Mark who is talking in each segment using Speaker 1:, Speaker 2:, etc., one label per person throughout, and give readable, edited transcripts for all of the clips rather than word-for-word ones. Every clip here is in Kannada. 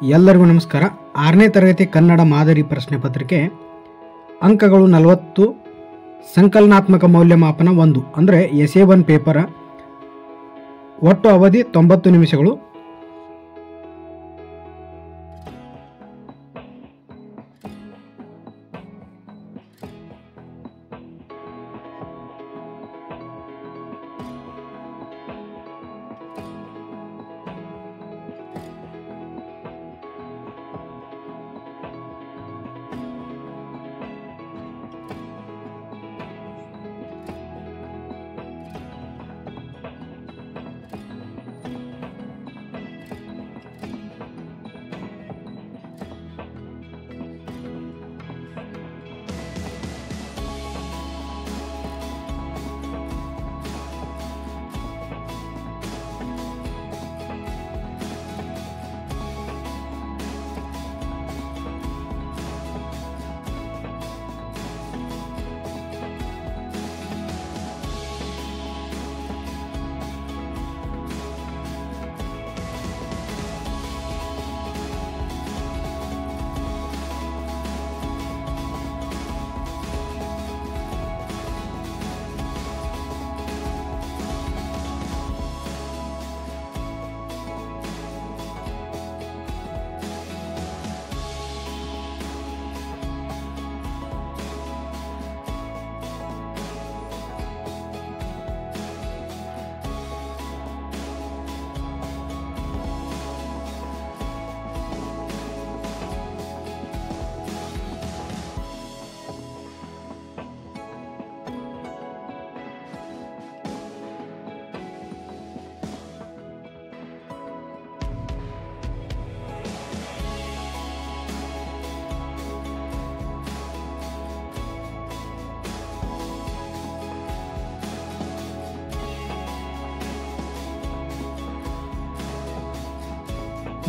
Speaker 1: ಎಲ್ಲರಿಗೂ ನಮಸ್ಕಾರ. 6ನೇ ತರಗತಿ ಕನ್ನಡ ಮಾದರಿ ಪ್ರಶ್ನೆ ಪತ್ರಿಕೆ ಅಂಕಗಳು 40, ಸಂಕಲನಾತ್ಮಕ ಮೌಲ್ಯಮಾಪನ 1 ಅಂದರೆ SA1 ಪೇಪರ್. ಒಟ್ಟು ಅವಧಿ 90 ನಿಮಿಷಗಳು.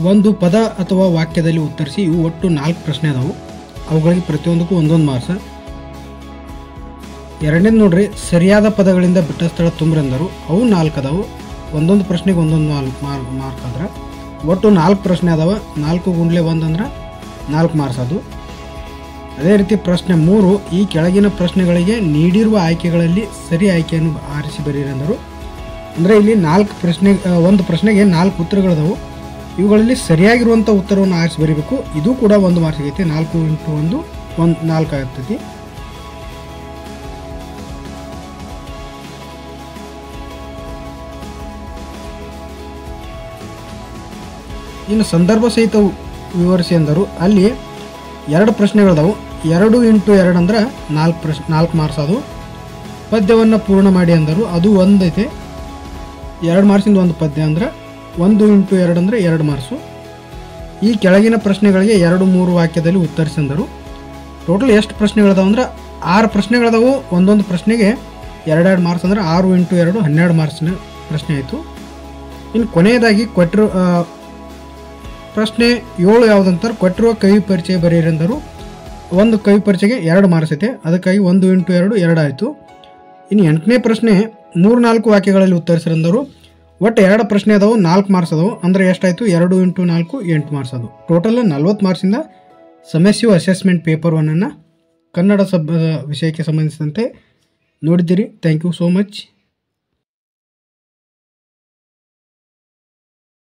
Speaker 1: ಒಂದು ಪದ ಅಥವಾ ವಾಕ್ಯದಲ್ಲಿ ಉತ್ತರಿಸಿ. ಇವು ಒಟ್ಟು 4 ಪ್ರಶ್ನೆ ಅದಾವು. ಅವುಗಳಿಗೆ ಪ್ರತಿಯೊಂದಕ್ಕೂ ಒಂದೊಂದು ಮಾರ್ಕ್ಸ್. ಎರಡನೇದು ನೋಡ್ರಿ, ಸರಿಯಾದ ಪದಗಳಿಂದ ಬಿಟ್ಟ ಸ್ಥಳ ತುಂಬ್ರೆಂದರು. ಅವು 4 ಅದಾವು. ಒಂದೊಂದು ಪ್ರಶ್ನೆಗೆ ಒಂದೊಂದು ಮಾರ್ಕ್ ಆದ್ರೆ ಒಟ್ಟು 4 ಪ್ರಶ್ನೆ ಅದಾವ. 4 ಗುಂಡ್ಲೆ 1 ಅಂದ್ರೆ 4 ಮಾರ್ಕ್ಸ್ ಅದು. ಅದೇ ರೀತಿ ಪ್ರಶ್ನೆ 3, ಈ ಕೆಳಗಿನ ಪ್ರಶ್ನೆಗಳಿಗೆ ನೀಡಿರುವ ಆಯ್ಕೆಗಳಲ್ಲಿ ಸರಿ ಆಯ್ಕೆಯನ್ನು ಆರಿಸಿ ಬರೀರೆಂದರು. ಅಂದರೆ ಇಲ್ಲಿ 4 ಪ್ರಶ್ನೆ, ಒಂದು ಪ್ರಶ್ನೆಗೆ 4 ಉತ್ತರಗಳದಾವು. ಇವುಗಳಲ್ಲಿ ಸರಿಯಾಗಿರುವಂಥ ಉತ್ತರವನ್ನು ಆರಿಸಿ ಬರೀಬೇಕು. ಇದು ಕೂಡ 1 ಮಾರ್ಕ್ಸ್ ಆಗೈತಿ. 4 × 1 4 ಆಗ್ತೈತಿ. ಇನ್ನು ಸಂದರ್ಭ ಸಹಿತ ವಿವರಿಸಿ ಎಂದರು. ಅಲ್ಲಿ 2 ಪ್ರಶ್ನೆಗಳದಾವು. 2 × 2 ಅಂದ್ರೆ 4 ಮಾರ್ಕ್ಸ್ ಅದು. ಪದ್ಯವನ್ನು ಪೂರ್ಣ ಮಾಡಿ ಅಂದರು. ಅದು 1 ಐತೆ. 2 ಮಾರ್ಕ್ಸಿಂದ 1 ಪದ್ಯ ಅಂದ್ರೆ 1 × 2 ಅಂದರೆ 2 ಮಾರ್ಕ್ಸು. ಈ ಕೆಳಗಿನ ಪ್ರಶ್ನೆಗಳಿಗೆ 2-3 ವಾಕ್ಯದಲ್ಲಿ ಉತ್ತರಿಸಿದರು. ಟೋಟಲ್ ಎಷ್ಟು ಪ್ರಶ್ನೆಗಳದಾವು ಅಂದ್ರೆ 6 ಪ್ರಶ್ನೆಗಳದಾವು. ಒಂದೊಂದು ಪ್ರಶ್ನೆಗೆ 2 ಮಾರ್ಕ್ಸ್ ಅಂದರೆ 6 × 2 12 ಮಾರ್ಕ್ಸ್ನ ಪ್ರಶ್ನೆ ಆಯಿತು. ಇನ್ನು ಕೊನೆಯದಾಗಿ ಕೊಟ್ಟಿರೋ ಪ್ರಶ್ನೆ 7 ಯಾವುದಂತಾರೆ, ಕೊಟ್ಟಿರುವ ಕವಿ ಪರಿಚಯ ಬರೆಯಿರೆಂದರು. ಒಂದು ಕವಿ ಪರಿಚಯಗೆ 2 ಮಾರ್ಕ್ಸ್ ಐತೆ. ಅದಕ್ಕಾಗಿ 1 × 2 2 ಆಯಿತು. ಇನ್ನು 8ನೇ ಪ್ರಶ್ನೆ 3-4 ವಾಕ್ಯಗಳಲ್ಲಿ ಉತ್ತರಿಸಿರೆಂದರು. ಒಟ್ಟು 2 ಪ್ರಶ್ನೆ ಅದಾವು, 4 ಮಾರ್ಕ್ಸ್ ಅದಾವು. ಅಂದರೆ ಎಷ್ಟಾಯಿತು, 2 × 4 8 ಮಾರ್ಕ್ಸ್ ಅದು. ಟೋಟಲ್ 40 ಮಾರ್ಕ್ಸಿಂದ ಸಮ್ಮಿಸಿವ್ ಅಸೆಸ್ಮೆಂಟ್ ಪೇಪರ್ 1 ಕನ್ನಡ ವಿಷಯಕ್ಕೆ ಸಂಬಂಧಿಸಿದಂತೆ ನೋಡಿದ್ದೀರಿ. Thank you so much.